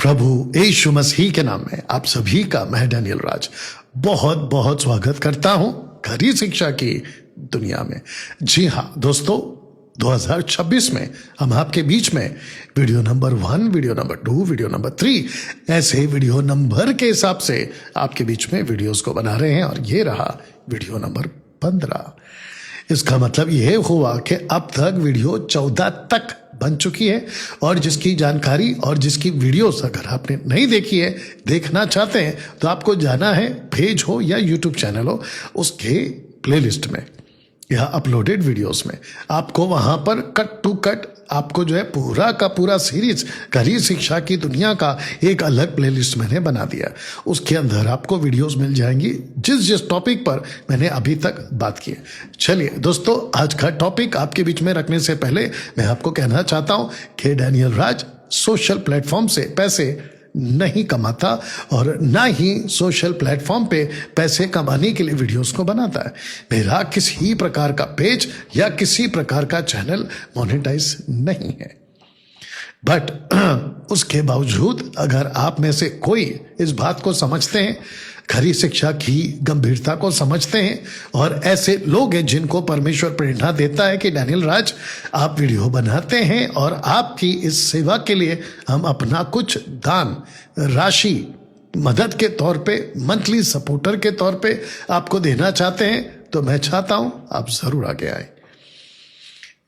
प्रभु यीशु मसीह के नाम में आप सभी का मैं डैनियल राज बहुत बहुत स्वागत करता हूं खरी शिक्षा की दुनिया में। जी हाँ दोस्तों, 2026 में हम आपके बीच में video number 1, video number 2, video number 3 ऐसे वीडियो नंबर के हिसाब से आपके बीच में वीडियोस को बना रहे हैं और ये रहा वीडियो नंबर 15। इसका मतलब ये हुआ कि अब तक वीडियो 14 तक बन चुकी है और जिसकी जानकारी और जिसकी वीडियोस अगर आपने नहीं देखी है, देखना चाहते हैं तो आपको जाना है, पेज हो या यूट्यूब चैनल हो, उसके प्लेलिस्ट में या अपलोडेड वीडियोस में आपको वहां पर कट टू कट आपको जो है पूरा का पूरा सीरीज खरी शिक्षा की दुनिया का एक अलग प्लेलिस्ट मैंने बना दिया। उसके अंदर आपको वीडियोस मिल जाएंगी जिस जिस टॉपिक पर मैंने अभी तक बात की है। चलिए दोस्तों, आज का टॉपिक आपके बीच में रखने से पहले मैं आपको कहना चाहता हूं कि डैनियल राज सोशल प्लेटफॉर्म से पैसे नहीं कमाता और ना ही सोशल प्लेटफॉर्म पे पैसे कमाने के लिए वीडियोस को बनाता है। मेरा किसी प्रकार का पेज या किसी प्रकार का चैनल मोनेटाइज नहीं है, बट उसके बावजूद अगर आप में से कोई इस बात को समझते हैं, खरी शिक्षा की गंभीरता को समझते हैं और ऐसे लोग हैं जिनको परमेश्वर प्रेरणा देता है कि डैनियल राज आप वीडियो बनाते हैं और आपकी इस सेवा के लिए हम अपना कुछ दान राशि मदद के तौर पे, मंथली सपोर्टर के तौर पे आपको देना चाहते हैं, तो मैं चाहता हूं आप जरूर आगे आए।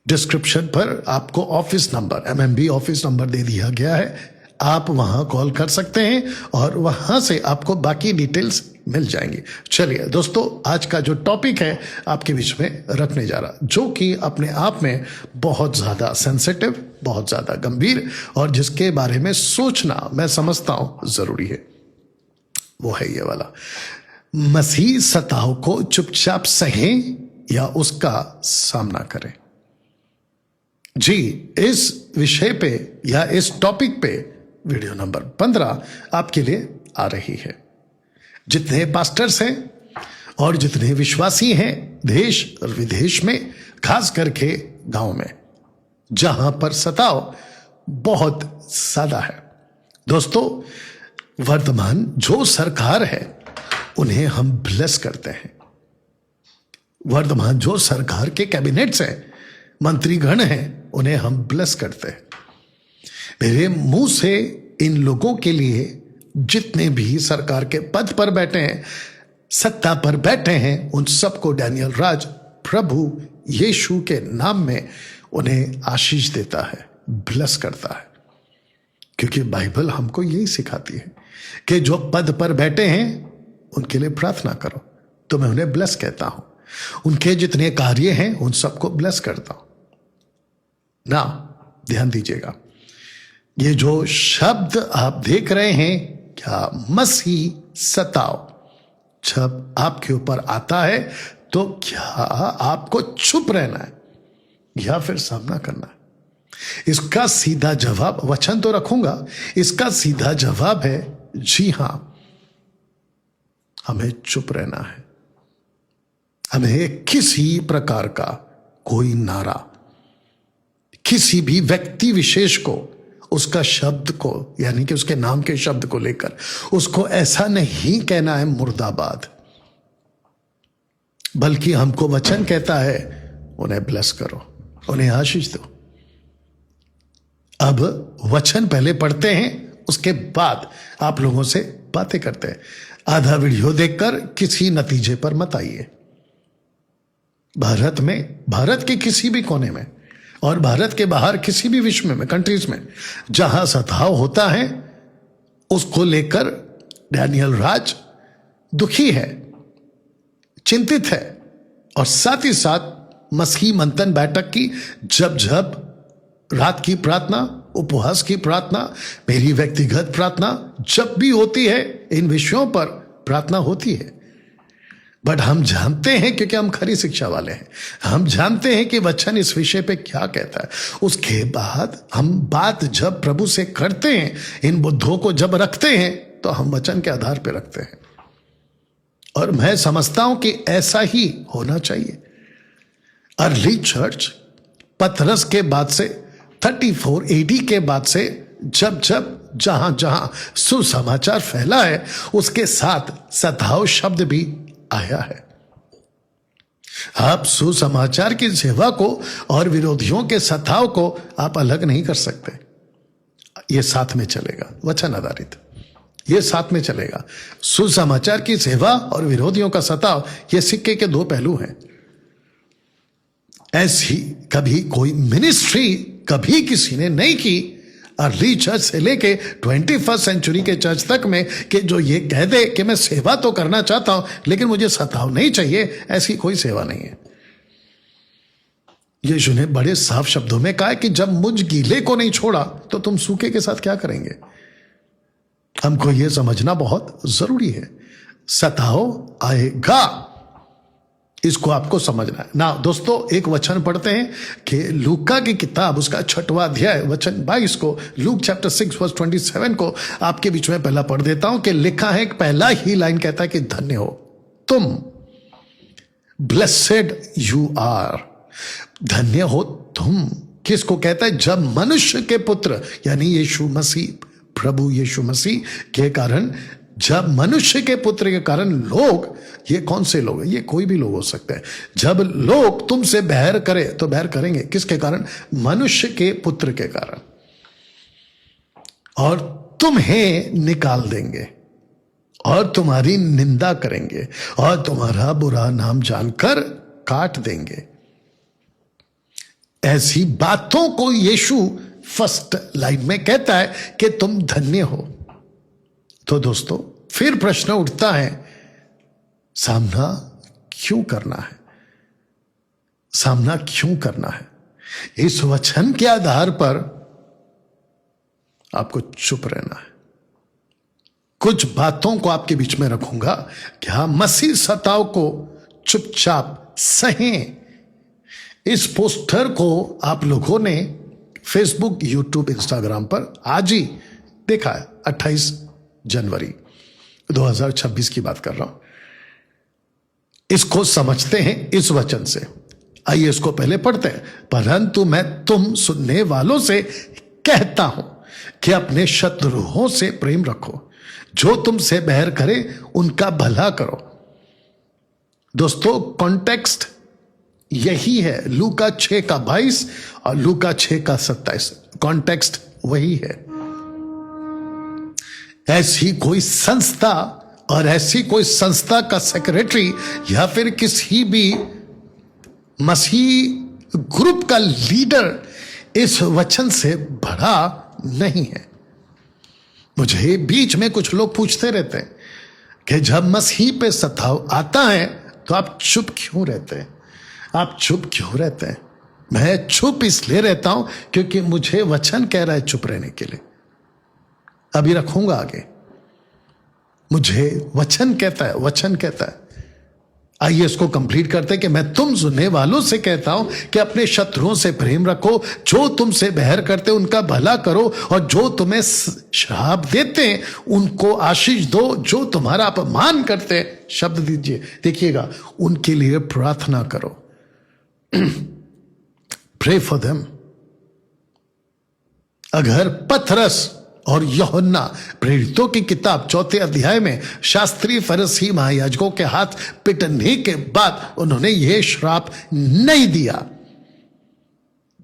डिस्क्रिप्शन पर आपको office number, MMB office number दे दिया गया है, आप वहां कॉल कर सकते हैं और वहां से आपको बाकी डिटेल्स मिल जाएंगी। चलिए दोस्तों, आज का जो टॉपिक है आपके बीच में रखने जा रहा, जो कि अपने आप में बहुत ज्यादा सेंसिटिव, बहुत ज्यादा गंभीर और जिसके बारे में सोचना मैं समझता हूं जरूरी है, वो है ये वाला, मसीह सताव को चुपचाप सहें या उसका सामना करें। जी, इस विषय पे या इस टॉपिक पे वीडियो नंबर 15 आपके लिए आ रही है। जितने पास्टर्स हैं और जितने विश्वासी हैं देश और विदेश में, खास करके गांव में, जहां पर सताव बहुत ज्यादा है। दोस्तों, वर्तमान जो सरकार है उन्हें हम ब्लेस करते हैं। वर्तमान जो सरकार के कैबिनेट्स हैं, मंत्रीगण हैं, उन्हें हम ब्लेस करते हैं। मेरे मुंह से इन लोगों के लिए जितने भी सरकार के पद पर बैठे हैं, सत्ता पर बैठे हैं, उन सबको डैनियल राज प्रभु यीशु के नाम में उन्हें आशीष देता है, ब्लेस करता है। क्योंकि बाइबल हमको यही सिखाती है कि जो पद पर बैठे हैं उनके लिए प्रार्थना करो, तो मैं उन्हें ब्लेस कहता हूं। उनके जितने कार्य हैं उन सबको ब्लेस करता हूं ना। ध्यान दीजिएगा, ये जो शब्द आप देख रहे हैं, क्या मसीह सताव, जब आपके ऊपर आता है तो क्या आपको चुप रहना है या फिर सामना करना है? इसका सीधा जवाब, वचन तो रखूंगा, इसका सीधा जवाब है जी हां, हमें चुप रहना है। हमें किसी प्रकार का कोई नारा, किसी भी व्यक्ति विशेष को, उसका शब्द को, यानी कि उसके नाम के शब्द को लेकर उसको ऐसा नहीं कहना है मुर्दाबाद, बल्कि हमको वचन कहता है उन्हें ब्लेस करो, उन्हें आशीष दो। अब वचन पहले पढ़ते हैं, उसके बाद आप लोगों से बातें करते हैं। आधा वीडियो देखकर किसी नतीजे पर मत आइए। भारत में, भारत के किसी भी कोने में और भारत के बाहर किसी भी विश्व में, कंट्रीज में, जहां सताव होता है उसको लेकर डैनियल राज दुखी है, चिंतित है और साथ ही साथ मसीह मंथन बैठक की जब जब रात की प्रार्थना, उपवास की प्रार्थना, मेरी व्यक्तिगत प्रार्थना जब भी होती है, इन विषयों पर प्रार्थना होती है। बट हम जानते हैं, क्योंकि हम खरी शिक्षा वाले हैं, हम जानते हैं कि वचन इस विषय पे क्या कहता है। उसके बाद हम बात जब प्रभु से करते हैं, इन बुद्धों को जब रखते हैं, तो हम वचन के आधार पे रखते हैं। और मैं समझता हूं कि ऐसा ही होना चाहिए। अर्ली चर्च पतरस के बाद से 34 AD के बाद से जब जब जहां जहां सुसमाचार फैला है उसके साथ सताव शब्द भी आया है। आप सुसमाचार की सेवा को और विरोधियों के सताव को आप अलग नहीं कर सकते। यह साथ में चलेगा, वचन आधारित, यह साथ में चलेगा। सुसमाचार की सेवा और विरोधियों का सताव, यह सिक्के के दो पहलू हैं। ऐसी कभी कोई मिनिस्ट्री कभी किसी ने नहीं की अर्ली चर्च से लेके 21st सेंचुरी के चर्च तक में, कि जो ये कह दे कि मैं सेवा तो करना चाहता हूं लेकिन मुझे सताव नहीं चाहिए। ऐसी कोई सेवा नहीं है। यीशु ने बड़े साफ शब्दों में कहा कि जब मुझ गीले को नहीं छोड़ा तो तुम सूखे के साथ क्या करेंगे। हमको यह समझना बहुत जरूरी है। सताव आएगा, इसको आपको समझना है ना। दोस्तों एक वचन पढ़ते हैं कि लूका की किताब उसका 6वां अध्याय वचन 22 को, लूक चैप्टर 6 वर्स 27 को आपके बीच में पहला पढ़ देता हूं कि लिखा है, पहला ही लाइन कहता है कि धन्य हो तुम, ब्लेसेड यू आर। धन्य हो तुम किसको कहता है? जब मनुष्य के पुत्र यानी यीशु मसीह, प्रभु यीशु मसीह के कारण, जब मनुष्य के पुत्र के कारण लोग, ये कौन से लोग हैं? ये कोई भी लोग हो सकते हैं। जब लोग तुमसे बैर करे तो बैर करेंगे किसके कारण? मनुष्य के पुत्र के कारण, और तुम्हें निकाल देंगे और तुम्हारी निंदा करेंगे और तुम्हारा बुरा नाम जानकर काट देंगे। ऐसी बातों को यीशु फर्स्ट लाइन में कहता है कि तुम धन्य हो। तो दोस्तों फिर प्रश्न उठता है, सामना क्यों करना है? सामना क्यों करना है? इस वचन के आधार पर आपको चुप रहना है। कुछ बातों को आपके बीच में रखूंगा कि हाँ, मसीह सताव को चुपचाप सहें। इस पोस्टर को आप लोगों ने फेसबुक, यूट्यूब, इंस्टाग्राम पर आज ही देखा है। 28 जनवरी 2026 की बात कर रहा हूं। इसको समझते हैं इस वचन से। आइए इसको पहले पढ़ते हैं। परंतु मैं तुम सुनने वालों से कहता हूं कि अपने शत्रुओं से प्रेम रखो, जो तुमसे बैर करे उनका भला करो। दोस्तों कॉन्टेक्स्ट यही है, लूका 6 का 22 और लूका 6 का 27। कॉन्टेक्स्ट वही है। ऐसी कोई संस्था और ऐसी कोई संस्था का सेक्रेटरी या फिर किसी भी मसीह ग्रुप का लीडर इस वचन से बड़ा नहीं है। मुझे बीच में कुछ लोग पूछते रहते हैं कि जब मसीह पे सताव आता है तो आप चुप क्यों रहते हैं? आप चुप क्यों रहते हैं? मैं चुप इसलिए रहता हूं क्योंकि मुझे वचन कह रहा है चुप रहने के लिए। अभी रखूंगा आगे। मुझे वचन कहता है, वचन कहता है। आइए इसको कंप्लीट करते हैं कि मैं तुम सुनने वालों से कहता हूं कि अपने शत्रुओं से प्रेम रखो, जो तुमसे बैर करते उनका भला करो और जो तुम्हें श्राप देते हैं उनको आशीष दो, जो तुम्हारा अपमान करते हैं शब्द दीजिए, देखिएगा, उनके लिए प्रार्थना करो। Pray for them. अगर पतरस और यूहन्ना प्रेरितों की किताब 4 अध्याय में शास्त्री फरीसी महायाजकों के हाथ पिटने के बाद उन्होंने यह श्राप नहीं दिया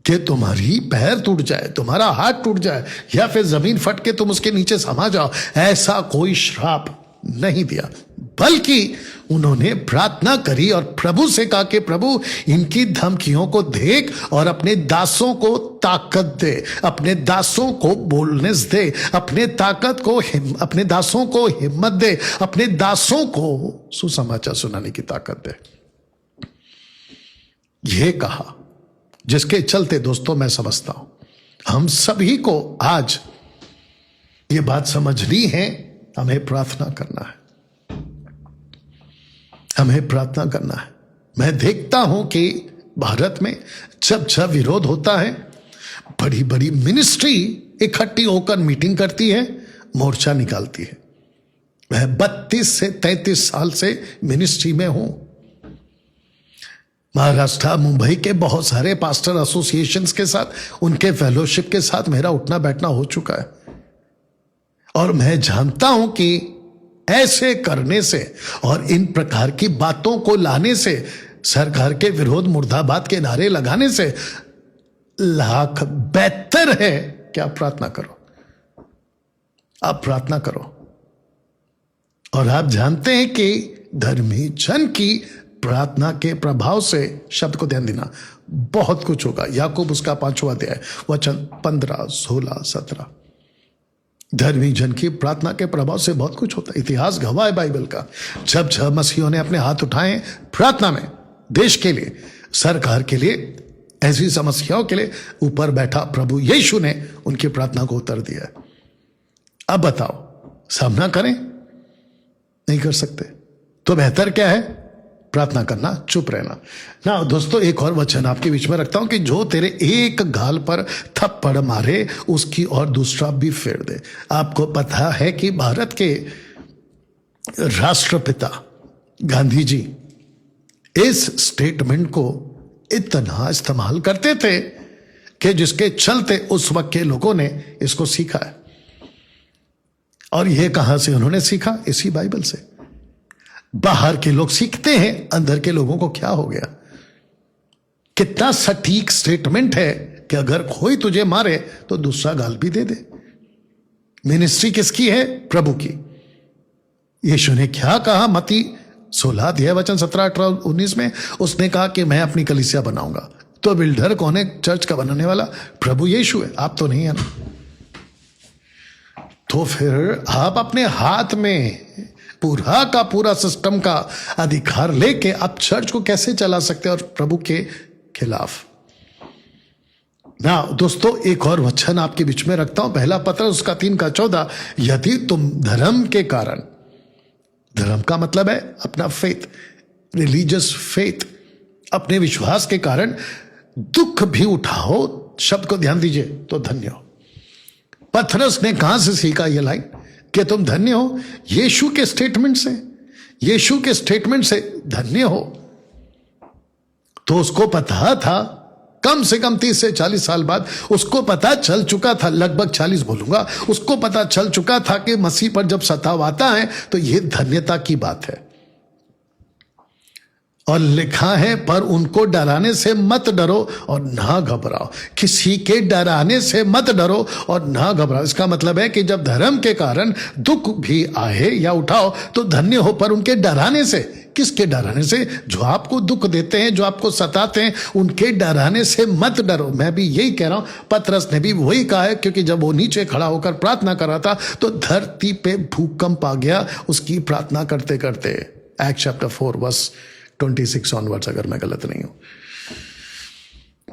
कि तुम्हारी पैर टूट जाए, तुम्हारा हाथ टूट जाए या फिर जमीन फट के तुम उसके नीचे समा जाओ, ऐसा कोई श्राप नहीं दिया, बल्कि उन्होंने प्रार्थना करी और प्रभु से कहा कि प्रभु इनकी धमकियों को देख और अपने दासों को ताकत दे, अपने दासों को बोलने दे, अपने दासों को हिम्मत दे, अपने दासों को सुसमाचार सुनाने की ताकत दे। यह कहा, जिसके चलते दोस्तों मैं समझता हूं हम सभी को आज ये बात समझनी है, हमें प्रार्थना करना है, हमें प्रार्थना करना है। मैं देखता हूं कि भारत में जब जब विरोध होता है, बड़ी बड़ी मिनिस्ट्री इकट्ठी होकर मीटिंग करती है, मोर्चा निकालती है। मैं 32 से 33 साल से मिनिस्ट्री में हूं। महाराष्ट्र मुंबई के बहुत सारे पास्टर एसोसिएशंस के साथ, उनके फेलोशिप के साथ मेरा उठना बैठना हो चुका है, और मैं जानता हूं कि ऐसे करने से और इन प्रकार की बातों को लाने से, सरकार के विरोध मुर्दाबाद के नारे लगाने से लाख बेहतर है कि आप प्रार्थना करो। आप प्रार्थना करो। और आप जानते हैं कि धर्मी जन की प्रार्थना के प्रभाव से, शब्द को ध्यान देना, बहुत कुछ होगा। याकूब उसका 5वां अध्याय वचन 15, 16, 17। धर्मी जन की प्रार्थना के प्रभाव से बहुत कुछ होता है। इतिहास गवाह है बाइबल का। जब जब मसीहियों ने अपने हाथ उठाए प्रार्थना में, देश के लिए, सरकार के लिए, ऐसी समस्याओं के लिए, ऊपर बैठा प्रभु यीशु ने उनकी प्रार्थना को उत्तर दिया है। अब बताओ, सामना करें? नहीं कर सकते। तो बेहतर क्या है? प्रार्थना करना, चुप रहना। ना दोस्तों, एक और वचन आपके बीच में रखता हूं कि जो तेरे एक गाल पर थप्पड़ मारे उसकी और दूसरा भी फेर दे। आपको पता है कि भारत के राष्ट्रपिता गांधी जी इस स्टेटमेंट को इतना इस्तेमाल करते थे कि जिसके चलते उस वक्त के लोगों ने इसको सीखा है। और यह कहां से उन्होंने सीखा? इसी बाइबल से। बाहर के लोग सीखते हैं, अंदर के लोगों को क्या हो गया? कितना सटीक स्टेटमेंट है कि अगर कोई तुझे मारे तो दूसरा गाल भी दे दे। मिनिस्ट्री किसकी है? प्रभु की। यीशु ने क्या कहा? मत्ती 16 अध्याय वचन 17, 18, 19 में उसने कहा कि मैं अपनी कलीसिया बनाऊंगा। तो बिल्डर कौन है चर्च का बनाने वाला? प्रभु यीशु है। आप तो नहीं है ना। तो फिर आप अपने हाथ में पूरा का पूरा सिस्टम का अधिकार लेके आप चर्च को कैसे चला सकते हैं और प्रभु के खिलाफ? ना दोस्तों, एक और वचन आपके बीच में रखता हूं, पहला पत्र उसका 3:14। यदि तुम धर्म के कारण, धर्म का मतलब है अपना फेथ, रिलीजियस फेथ, अपने विश्वास के कारण दुख भी उठाओ, शब्द को ध्यान दीजिए, तो धन्य हो। पतरस ने कहां से सीखा यह लाइन कि तुम धन्य हो? यीशु के स्टेटमेंट से। यीशु के स्टेटमेंट से धन्य हो। तो उसको पता था, कम से कम 30 से 40 साल बाद उसको पता चल चुका था, लगभग 40 बोलूंगा, उसको पता चल चुका था कि मसीह पर जब सताव आता है तो यह धन्यता की बात है। और लिखा है, पर उनको डराने से मत डरो और ना घबराओ। किसी के डराने से मत डरो और ना घबराओ। इसका मतलब है कि जब धर्म के कारण दुख भी आए या उठाओ तो धन्य हो, पर उनके डराने से। किसके डराने से? जो आपको दुख देते हैं, जो आपको सताते हैं, उनके डराने से मत डरो। मैं भी यही कह रहा हूं, पतरस ने भी वही कहा है, क्योंकि जब वो नीचे खड़ा होकर प्रार्थना कर रहा था तो धरती पे भूकंप आ गया उसकी प्रार्थना करते करते। एक्ट चैप्टर 4 वर्स 26 ऑनवर्ड्स, अगर मैं गलत नहीं हूं।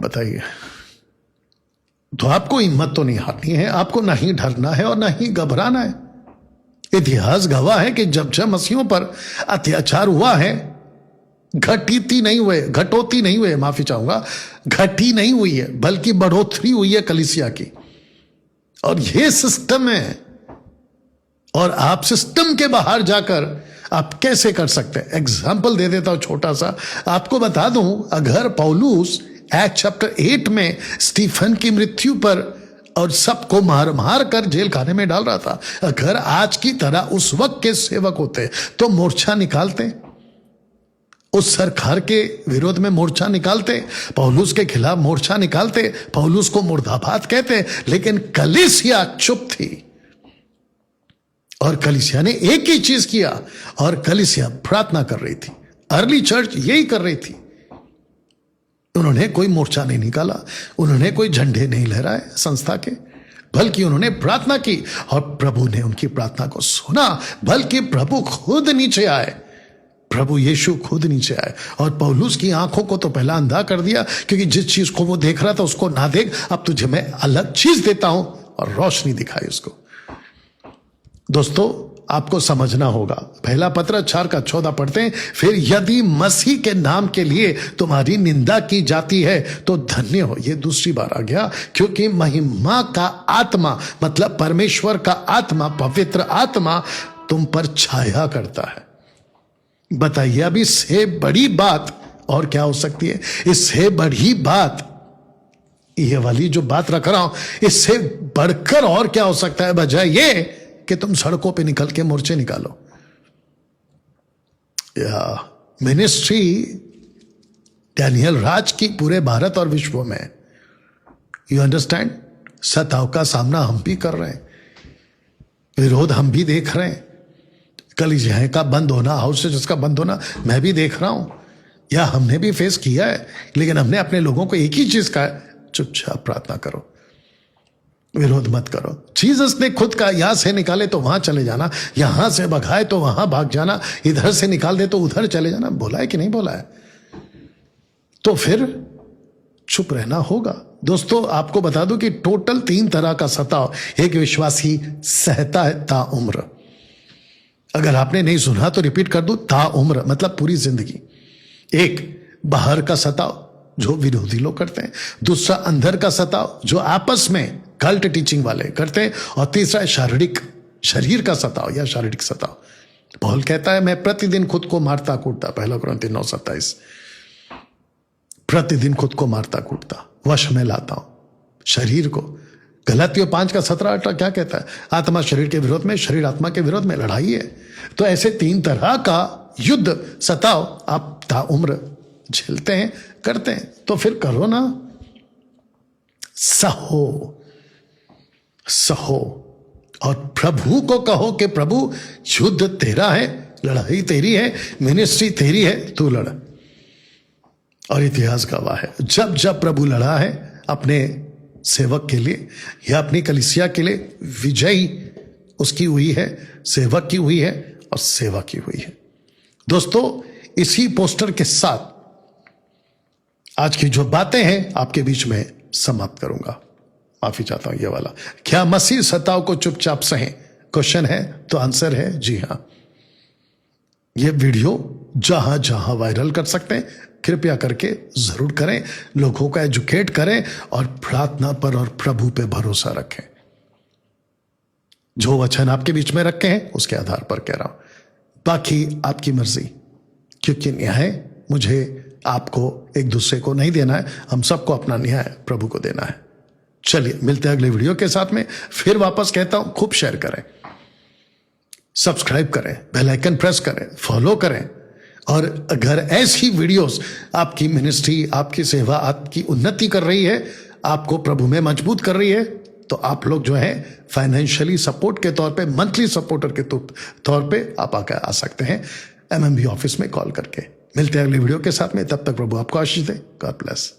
बताइए। तो आपको हिम्मत तो नहीं हारनी है, आपको नहीं डरना है और नहीं घबराना है। इतिहास गवाह है कि जब जब मसीहों पर अत्याचार हुआ है, घटोती नहीं हुए, माफी चाहूंगा, घटी नहीं हुई है, बल्कि बढ़ोतरी हुई है कलीसिया की। और यह सिस्टम है, और आप सिस्टम के बाहर जाकर आप कैसे कर सकते हैं? एग्जाम्पल दे देता हूं छोटा सा, आपको बता दूं। अगर पौलुस एक्ट चैप्टर 8 में स्टीफन की मृत्यु पर और सबको मार मार कर जेल खाने में डाल रहा था, अगर आज की तरह उस वक्त के सेवक होते तो मोर्चा निकालते, उस सरकार के विरोध में मोर्चा निकालते, पौलुस के खिलाफ मोर्चा निकालते, पौलुस को मुर्दाबाद कहते। लेकिन कलीसिया चुप थी, और कलीसिया ने एक ही चीज किया, और कलीसिया प्रार्थना कर रही थी। अर्ली चर्च यही कर रही थी। उन्होंने कोई मोर्चा नहीं निकाला, उन्होंने कोई झंडे नहीं लहराए संस्था के, बल्कि उन्होंने प्रार्थना की, और प्रभु ने उनकी प्रार्थना को सुना। बल्कि प्रभु खुद नीचे आए, प्रभु यीशु खुद नीचे आए, और पौलुस की आंखों को तो पहला अंधा कर दिया, क्योंकि जिस चीज को वो देख रहा था उसको ना देख, अब तुझे मैं अलग चीज देता हूं, और रोशनी दिखाई उसको। दोस्तों, आपको समझना होगा। पहला पत्र 4:14 पढ़ते हैं, फिर यदि मसीह के नाम के लिए तुम्हारी निंदा की जाती है तो धन्य हो। यह दूसरी बार आ गया, क्योंकि महिमा का आत्मा, मतलब परमेश्वर का आत्मा, पवित्र आत्मा तुम पर छाया करता है। बताइए, अब इससे बड़ी बात और क्या हो सकती है? इससे बड़ी बात, ये वाली जो बात रख रहा हूं, इससे बढ़कर और क्या हो सकता है बजाय ये कि तुम सड़कों पे निकल के मोर्चे निकालो। या मिनिस्ट्री डैनियल राज की पूरे भारत और विश्व में, यू अंडरस्टैंड, सताव का सामना हम भी कर रहे हैं, विरोध हम भी देख रहे हैं, कलिजिया का बंद होना, हाउसेज का बंद होना मैं भी देख रहा हूं, या हमने भी फेस किया है। लेकिन हमने अपने लोगों को एक ही चीज कहा, चुपचाप प्रार्थना करो, विरोध मत करो। जीसस ने खुद कहा, यहां से निकाले तो वहां चले जाना, यहां से भगाए तो वहां भाग जाना, इधर से निकाल दे तो उधर चले जाना। बोला है कि नहीं बोला है? तो फिर चुप रहना होगा। दोस्तों आपको बता दूं कि टोटल 3 तरह का सताव एक विश्वासी सहता है ताउम्र। अगर आपने नहीं सुना तो रिपीट कर दूं, ताउम्र मतलब पूरी जिंदगी। एक बाहर का सताव जो विरोधी लोग करते हैं, दूसरा अंदर का सताव जो आपस में कल्ट टीचिंग वाले करते हैं, और तीसरा शारीरिक, शरीर का सताव या शारीरिक सताव। पौल कहता है मैं प्रतिदिन खुद को मारता कूटता, 1 कुरिन्थियों 9:27, प्रतिदिन खुद को मारता कूटता, वश में लाता हूं शरीर को। गलातियों 5:17-18 क्या कहता है? आत्मा शरीर के विरोध में, शरीर आत्मा के विरोध में लड़ाई है। तो ऐसे 3 तरह का युद्ध, सताव आप ताउम्र झेलते हैं, करते हैं, तो फिर करो ना, सहो सहो, और प्रभु को कहो कि प्रभु युद्ध तेरा है, लड़ाई तेरी है, मिनिस्ट्री तेरी है, तू लड़। और इतिहास गवाह है, जब जब प्रभु लड़ा है अपने सेवक के लिए या अपनी कलीसिया के लिए, विजयी उसकी हुई है, सेवक की हुई है और सेवा की हुई है। दोस्तों इसी पोस्टर के साथ आज की जो बातें हैं आपके बीच में समाप्त करूंगा। माफी चाहता हूं ये वाला, क्या मसीह सताव को चुपचाप सहें? क्वेश्चन है तो आंसर है जी हां। ये वीडियो जहां जहां वायरल कर सकते हैं कृपया करके जरूर करें, लोगों को एजुकेट करें और प्रार्थना पर और प्रभु पे भरोसा रखें। जो वचन आपके बीच में रखे हैं उसके आधार पर कह रहा हूं, बाकी आपकी मर्जी, क्योंकि न्याय मुझे आपको एक दूसरे को नहीं देना है, हम सबको अपना न्याय प्रभु को देना है। चलिए मिलते हैं अगले वीडियो के साथ में। फिर वापस कहता हूं, खूब शेयर करें, सब्सक्राइब करें, बेल आइकन प्रेस करें, फॉलो करें। और अगर ऐसी वीडियोस आपकी मिनिस्ट्री, आपकी सेवा, आपकी उन्नति कर रही है, आपको प्रभु में मजबूत कर रही है, तो आप लोग जो है फाइनेंशियली सपोर्ट के तौर पे, मंथली सपोर्टर के तौर पे आप आकर आ सकते हैं MMB ऑफिस में कॉल करके। मिलते हैं अगले वीडियो के साथ में, तब तक प्रभु आपको आशीष दे। God bless.